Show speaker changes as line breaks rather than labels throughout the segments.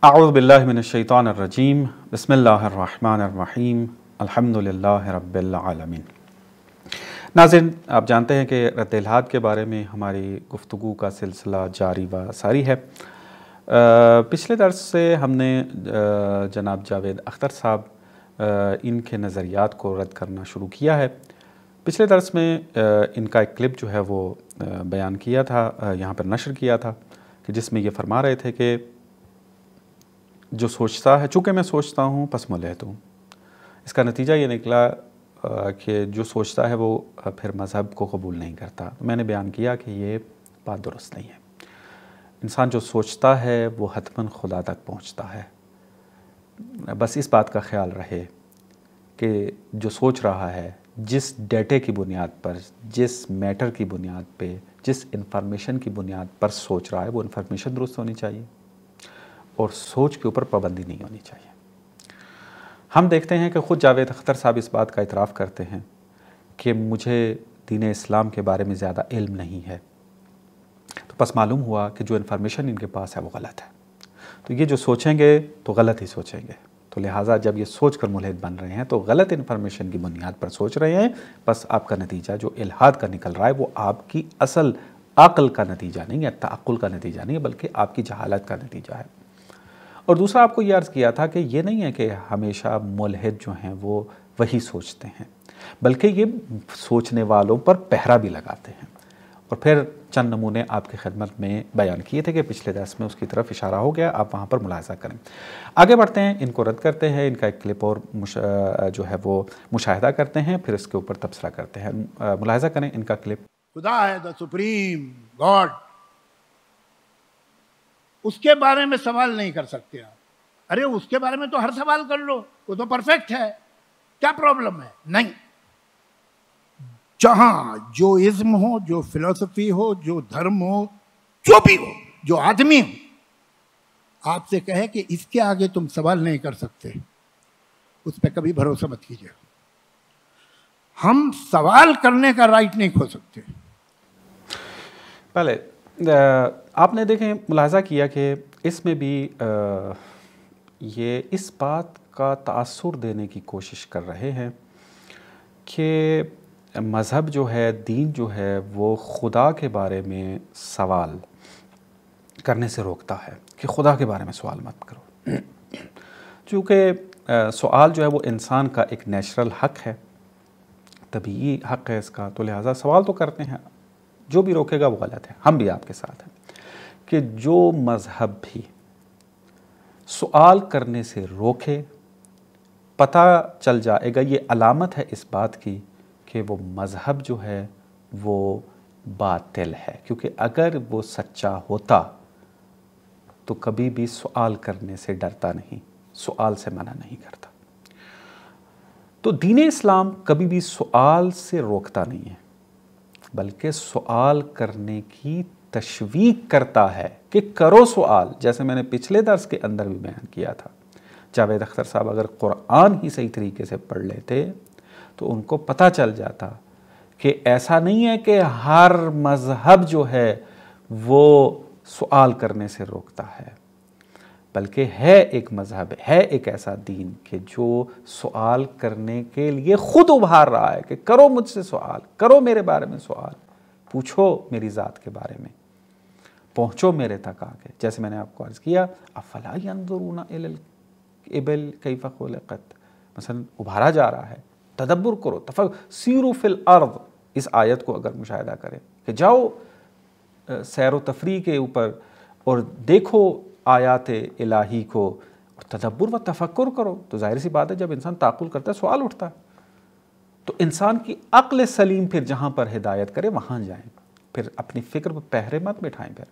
اعوذ باللہ من الشیطان الرجیم بسم اللہ الرحمن الرحیم الحمدللہ رب العالمین۔ ناظرین، آپ جانتے ہیں کہ رد الحاد کے بارے میں ہماری گفتگو کا سلسلہ جاری و ساری ہے۔ پچھلے درس سے ہم نے جناب جاوید اختر صاحب ان کے نظریات کو رد کرنا شروع کیا ہے۔ پچھلے درس میں ان کا ایک کلپ جو ہے وہ بیان کیا تھا، یہاں پر نشر کیا تھا، کہ جس میں یہ فرما رہے تھے کہ جو سوچتا ہے، چونکہ میں سوچتا ہوں پس ملحد ہوں۔ اس کا نتیجہ یہ نکلا کہ جو سوچتا ہے وہ پھر مذہب کو قبول نہیں کرتا۔ میں نے بیان کیا کہ یہ بات درست نہیں ہے۔ انسان جو سوچتا ہے وہ حتماً خدا تک پہنچتا ہے۔ بس اس بات کا خیال رہے کہ جو سوچ رہا ہے، جس ڈیٹے کی بنیاد پر، جس میٹر کی بنیاد پہ، جس انفارمیشن کی بنیاد پر سوچ رہا ہے، وہ انفارمیشن درست ہونی چاہیے اور سوچ کے اوپر پابندی نہیں ہونی چاہیے۔ ہم دیکھتے ہیں کہ خود جاوید اختر صاحب اس بات کا اعتراف کرتے ہیں کہ مجھے دین اسلام کے بارے میں زیادہ علم نہیں ہے، تو بس معلوم ہوا کہ جو انفارمیشن ان کے پاس ہے وہ غلط ہے، تو یہ جو سوچیں گے تو غلط ہی سوچیں گے، تو لہٰذا جب یہ سوچ کر ملحد بن رہے ہیں تو غلط انفارمیشن کی بنیاد پر سوچ رہے ہیں۔ بس آپ کا نتیجہ جو الحاد کا نکل رہا ہے وہ آپ کی اصل عقل کا نتیجہ نہیں ہے، تعقل کا نتیجہ نہیں ہے، بلکہ آپ کی جہالت کا نتیجہ ہے۔ اور دوسرا آپ کو یہ عرض کیا تھا کہ یہ نہیں ہے کہ ہمیشہ ملحد جو ہیں وہ وہی سوچتے ہیں، بلکہ یہ سوچنے والوں پر پہرا بھی لگاتے ہیں۔ اور پھر چند نمونے آپ کی خدمت میں بیان کیے تھے کہ پچھلے درس میں اس کی طرف اشارہ ہو گیا، آپ وہاں پر ملاحظہ کریں۔ آگے بڑھتے ہیں، ان کو رد کرتے ہیں، ان کا ایک کلپ اور جو ہے وہ مشاہدہ کرتے ہیں، پھر اس کے اوپر تبصرہ کرتے ہیں۔ ملاحظہ کریں ان کا کلپ۔
خدا ہے دا سپریم گاڈ، اس کے بارے میں سوال نہیں کر سکتے آپ۔ ارے اس کے بارے میں تو ہر سوال کر لو، وہ تو پرفیکٹ ہے، کیا پرابلم ہے؟ نہیں، جہاں جو ازم ہو، جو فلسفی ہو، جو دھرم ہو، جو بھی ہو، جو آدمی ہو، آپ سے کہے کہ اس کے آگے تم سوال نہیں کر سکتے، اس پہ کبھی بھروسہ مت کیجیے۔ ہم سوال کرنے کا رائٹ نہیں کھو سکتے۔
پہلے آپ نے دیکھیں، ملاحظہ کیا کہ اس میں بھی یہ اس بات کا تاثر دینے کی کوشش کر رہے ہیں کہ مذہب جو ہے، دین جو ہے، وہ خدا کے بارے میں سوال کرنے سے روکتا ہے کہ خدا کے بارے میں سوال مت کرو، چونکہ سوال جو ہے وہ انسان کا ایک نیچرل حق ہے، طبیعی حق ہے اس کا، تو لہٰذا سوال تو کرتے ہیں، جو بھی روکے گا وہ غلط ہے۔ ہم بھی آپ کے ساتھ ہیں کہ جو مذہب بھی سوال کرنے سے روکے، پتہ چل جائے گا، یہ علامت ہے اس بات کی کہ وہ مذہب جو ہے وہ باطل ہے، کیونکہ اگر وہ سچا ہوتا تو کبھی بھی سوال کرنے سے ڈرتا نہیں، سوال سے منع نہیں کرتا۔ تو دین اسلام کبھی بھی سوال سے روکتا نہیں ہے، بلکہ سوال کرنے کی تشویق کرتا ہے کہ کرو سوال، جیسے میں نے پچھلے درس کے اندر بھی بیان کیا تھا۔ جاوید اختر صاحب اگر قرآن ہی صحیح طریقے سے پڑھ لیتے تو ان کو پتہ چل جاتا کہ ایسا نہیں ہے کہ ہر مذہب جو ہے وہ سوال کرنے سے روکتا ہے، بلکہ ہے ایک مذہب، ہے ایک ایسا دین کہ جو سوال کرنے کے لیے خود ابھار رہا ہے کہ کرو مجھ سے سوال، کرو میرے بارے میں سوال، پوچھو میری ذات کے بارے میں، پہنچو میرے تک آ کے۔ جیسے میں نے آپ کو عرض کیا، افلا ینظرون الی الابل کیف خلقت، مثلا ابھارا جا رہا ہے، تدبر کرو، سیروا فی الارض، اس آیت کو اگر مشاہدہ کریں کہ جاؤ سیر و تفریح کے اوپر اور دیکھو آیات الہی کو، اور تدبر و تفکر کرو، تو ظاہر سی بات ہے جب انسان تعقل کرتا ہے سوال اٹھتا ہے، تو انسان کی عقل سلیم پھر جہاں پر ہدایت کرے وہاں جائیں، پھر اپنی فکر پر پہرے مت بٹھائیں۔ پھر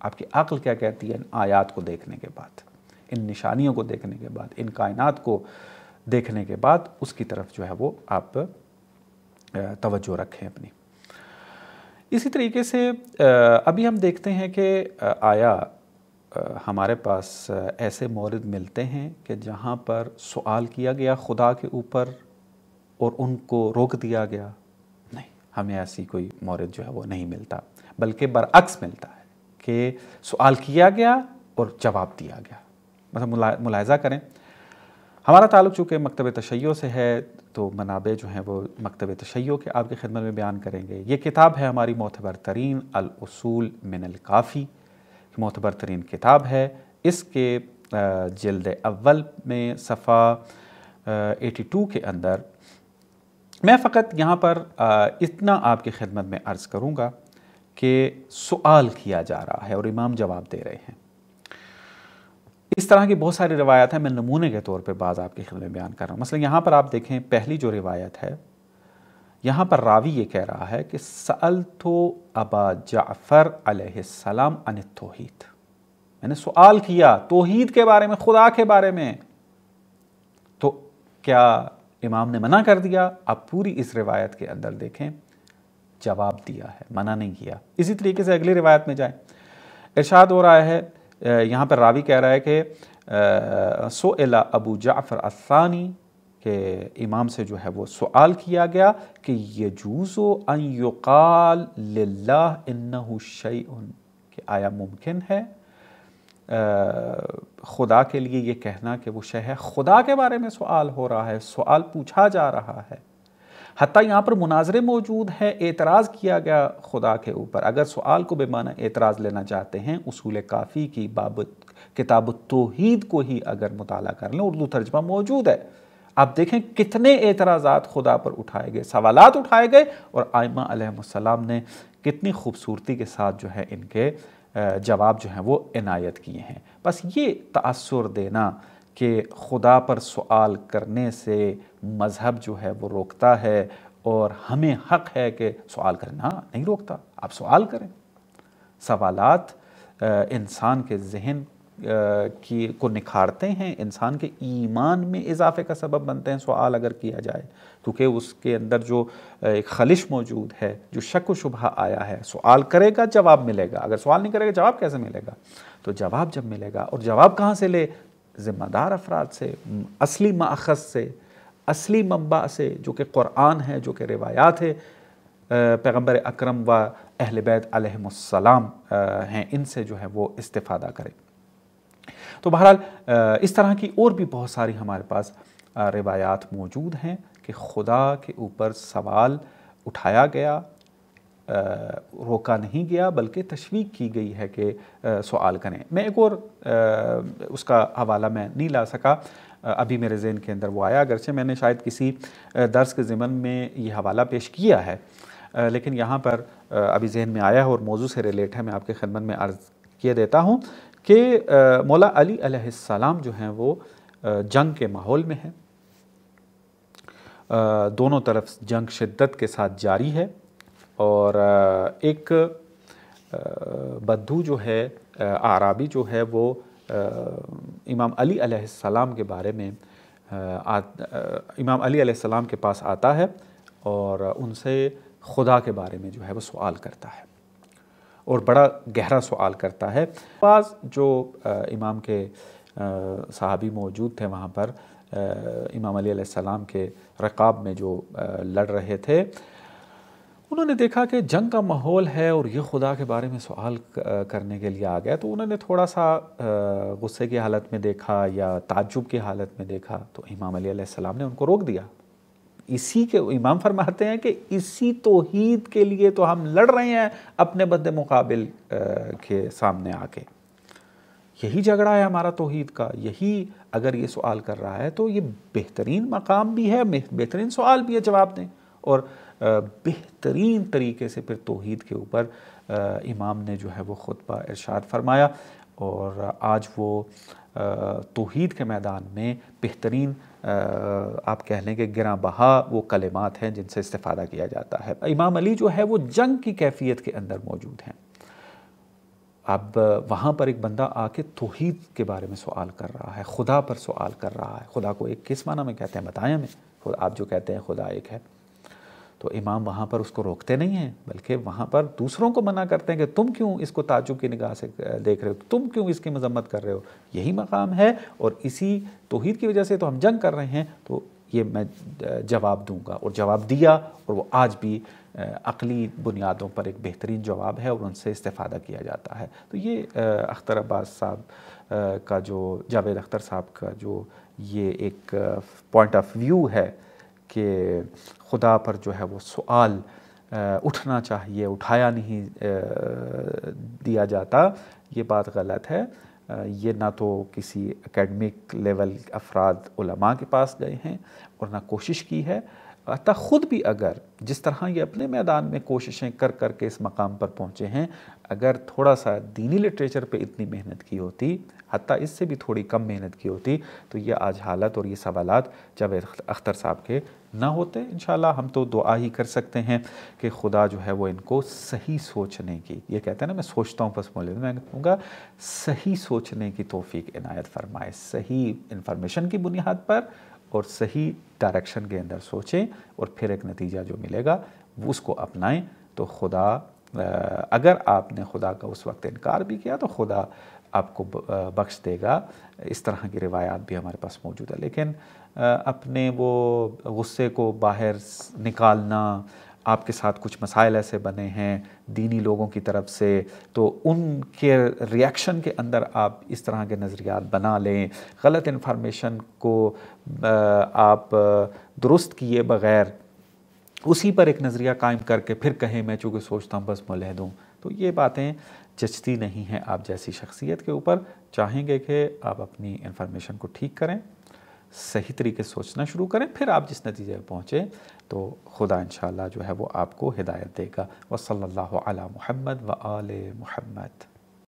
آپ کی عقل کیا کہتی ہے ان آیات کو دیکھنے کے بعد، ان نشانیوں کو دیکھنے کے بعد، ان کائنات کو دیکھنے کے بعد، اس کی طرف جو ہے وہ آپ توجہ رکھیں اپنی۔ اسی طریقے سے ابھی ہم دیکھتے ہیں کہ آیا ہمارے پاس ایسے مورد ملتے ہیں کہ جہاں پر سوال کیا گیا خدا کے اوپر اور ان کو روک دیا گیا؟ نہیں، ہمیں ایسی کوئی مورد جو ہے وہ نہیں ملتا، بلکہ برعکس ملتا ہے کہ سوال کیا گیا اور جواب دیا گیا۔ مثلا ملاحظہ کریں، ہمارا تعلق چونکہ مکتب تشیع سے ہے تو منابع جو ہیں وہ مکتب تشیع کے آپ کی خدمت میں بیان کریں گے۔ یہ کتاب ہے ہماری معتبر ترین الاصول من الکافی، معتبر ترین کتاب ہے۔ اس کے جلد اول میں صفحہ 82 کے اندر میں فقط یہاں پر اتنا آپ کی خدمت میں عرض کروں گا کہ سوال کیا جا رہا ہے اور امام جواب دے رہے ہیں۔ اس طرح کی بہت ساری روایات ہیں، میں نمونے کے طور پہ بعض آپ کی خدمت میں بیان کر رہا ہوں۔ مثلا یہاں پر آپ دیکھیں، پہلی جو روایت ہے یہاں پر راوی یہ کہہ رہا ہے کہ سألت ابا جعفر علیہ السلام عن التوحید، میں نے سوال کیا توحید کے بارے میں، خدا کے بارے میں۔ تو کیا امام نے منع کر دیا؟ آپ پوری اس روایت کے اندر دیکھیں، جواب دیا ہے، منع نہیں کیا۔ اسی طریقے سے اگلی روایت میں جائیں، ارشاد ہو رہا ہے، یہاں پر راوی کہہ رہا ہے کہ سئل ابو جعفر الثانی، کہ امام سے جو ہے وہ سوال کیا گیا کہ یجوز ان یقال للہ انہ شیء، کہ آیا ممکن ہے خدا کے لیے یہ کہنا کہ وہ شے ہے؟ خدا کے بارے میں سوال ہو رہا ہے، سوال پوچھا جا رہا ہے، حتیٰ یہاں پر مناظرے موجود ہیں، اعتراض کیا گیا خدا کے اوپر۔ اگر سوال کو بے معنی اعتراض لینا چاہتے ہیں، اصول کافی کی بابت کتاب التوحید کو ہی اگر مطالعہ کر لیں، اردو ترجمہ موجود ہے، آپ دیکھیں کتنے اعتراضات خدا پر اٹھائے گئے، سوالات اٹھائے گئے، اور ائمہ علیہ السلام نے کتنی خوبصورتی کے ساتھ جو ہے ان کے جواب جو ہیں وہ عنایت کیے ہیں۔ بس یہ تأثر دینا کہ خدا پر سوال کرنے سے مذہب جو ہے وہ روکتا ہے اور ہمیں حق ہے کہ سوال کریں، ہاں نہیں روکتا، آپ سوال کریں۔ سوالات انسان کے ذہن کو نکھارتے ہیں، انسان کے ایمان میں اضافے کا سبب بنتے ہیں سوال اگر کیا جائے، کیونکہ اس کے اندر جو ایک خلش موجود ہے، جو شک و شبہ آیا ہے، سوال کرے گا جواب ملے گا، اگر سوال نہیں کرے گا جواب کیسے ملے گا؟ تو جواب جب ملے گا، اور جواب کہاں سے لے؟ ذمہ دار افراد سے، اصلی ماخذ سے، اصلی منبع سے، جو کہ قرآن ہے، جو کہ روایات ہے پیغمبر اکرم و اہل بیت علیہم السلام ہیں، ان سے جو ہے وہ استفادہ کرے۔ تو بہرحال اس طرح کی اور بھی بہت ساری ہمارے پاس روایات موجود ہیں کہ خدا کے اوپر سوال اٹھایا گیا، روکا نہیں گیا، بلکہ تشویق کی گئی ہے کہ سوال کریں۔ میں ایک اور اس کا حوالہ میں نہیں لا سکا، ابھی میرے ذہن کے اندر وہ آیا، اگرچہ میں نے شاید کسی درس کے ضمن میں یہ حوالہ پیش کیا ہے، لیکن یہاں پر ابھی ذہن میں آیا ہے اور موضوع سے ریلیٹ ہے، میں آپ کے خدمت میں عرض کیے دیتا ہوں کہ مولا علی علیہ السلام جو ہیں وہ جنگ کے ماحول میں ہیں، دونوں طرف جنگ شدت کے ساتھ جاری ہے، اور ایک بدو جو ہے، اعرابی جو ہے، وہ امام علی علیہ السلام کے بارے میں امام علی علیہ السلام کے پاس آتا ہے اور ان سے خدا کے بارے میں جو ہے وہ سوال کرتا ہے، اور بڑا گہرا سوال کرتا ہے۔ بعض جو امام کے صحابی موجود تھے وہاں پر، امام علی علیہ السلام کے رقاب میں جو لڑ رہے تھے، انہوں نے دیکھا کہ جنگ کا ماحول ہے اور یہ خدا کے بارے میں سوال کرنے کے لیے آ گیا، تو انہوں نے تھوڑا سا غصے کی حالت میں دیکھا یا تعجب کی حالت میں دیکھا، تو امام علی علیہ السلام نے ان کو روک دیا۔ اسی کے امام فرماتے ہیں کہ اسی توحید کے لیے تو ہم لڑ رہے ہیں اپنے بد مقابل کے سامنے آ کے، یہی جھگڑا ہے ہمارا توحید کا، یہی اگر یہ سوال کر رہا ہے تو یہ بہترین مقام بھی ہے، بہترین سوال بھی ہے، جواب دیں۔ اور بہترین طریقے سے پھر توحید کے اوپر امام نے جو ہے وہ خطبہ ارشاد فرمایا، اور آج وہ توحید کے میدان میں بہترین آپ کہہ لیں کہ گراں بہا وہ کلمات ہیں جن سے استفادہ کیا جاتا ہے۔ امام علی جو ہے وہ جنگ کی کیفیت کے اندر موجود ہیں، اب وہاں پر ایک بندہ آ کے توحید کے بارے میں سوال کر رہا ہے، خدا پر سوال کر رہا ہے، خدا کو ایک کس معنی میں کہتے ہیں بتائیں ہمیں، آپ جو کہتے ہیں خدا ایک ہے، تو امام وہاں پر اس کو روکتے نہیں ہیں، بلکہ وہاں پر دوسروں کو منع کرتے ہیں کہ تم کیوں اس کو تعجب کی نگاہ سے دیکھ رہے ہو، تم کیوں اس کی مذمت کر رہے ہو، یہی مقام ہے، اور اسی توحید کی وجہ سے تو ہم جنگ کر رہے ہیں، تو یہ میں جواب دوں گا، اور جواب دیا، اور وہ آج بھی عقلی بنیادوں پر ایک بہترین جواب ہے اور ان سے استفادہ کیا جاتا ہے۔ تو یہ اختر عباس صاحب کا جو جاوید اختر صاحب کا جو یہ ایک پوائنٹ آف ویو ہے کہ خدا پر جو ہے وہ سوال اٹھنا چاہیے، اٹھایا نہیں دیا جاتا، یہ بات غلط ہے۔ یہ نہ تو کسی اکیڈمک لیول افراد علماء کے پاس گئے ہیں اور نہ کوشش کی ہے، حتیٰ خود بھی اگر جس طرح یہ اپنے میدان میں کوششیں کر کر کے اس مقام پر پہنچے ہیں، اگر تھوڑا سا دینی لٹریچر پہ اتنی محنت کی ہوتی، حتیٰ اس سے بھی تھوڑی کم محنت کی ہوتی، تو یہ آج حالت اور یہ سوالات جاوید اختر صاحب کے نہ ہوتے۔ انشاءاللہ ہم تو دعا ہی کر سکتے ہیں کہ خدا جو ہے وہ ان کو صحیح سوچنے کی، یہ کہتے ہیں نا میں سوچتا ہوں بس مولوی، میں کہوں گا صحیح سوچنے کی توفیق عنایت فرمائے، صحیح انفارمیشن کی بنیاد پر اور صحیح ڈائریکشن کے اندر سوچیں اور پھر ایک نتیجہ جو ملے گا وہ اس کو اپنائیں۔ تو خدا اگر آپ نے خدا کا اس وقت انکار بھی کیا تو خدا آپ کو بخش دے گا۔ اس طرح کی روایات بھی ہمارے پاس موجود ہے، لیکن اپنے وہ غصے کو باہر نکالنا، آپ کے ساتھ کچھ مسائل ایسے بنے ہیں دینی لوگوں کی طرف سے، تو ان کے ریاکشن کے اندر آپ اس طرح کے نظریات بنا لیں، غلط انفارمیشن کو آپ درست کیے بغیر اسی پر ایک نظریہ قائم کر کے پھر کہیں میں چونکہ سوچتا ہوں بس ملحد ہوں، تو یہ باتیں جچتی نہیں ہیں آپ جیسی شخصیت کے اوپر۔ چاہیں گے کہ آپ اپنی انفارمیشن کو ٹھیک کریں، صحیح طریقے سے سوچنا شروع کریں، پھر آپ جس نتیجے پہ پہنچیں تو خدا انشاءاللہ جو ہے وہ آپ کو ہدایت دے گا۔ وصلی اللہ علی محمد و آل محمد۔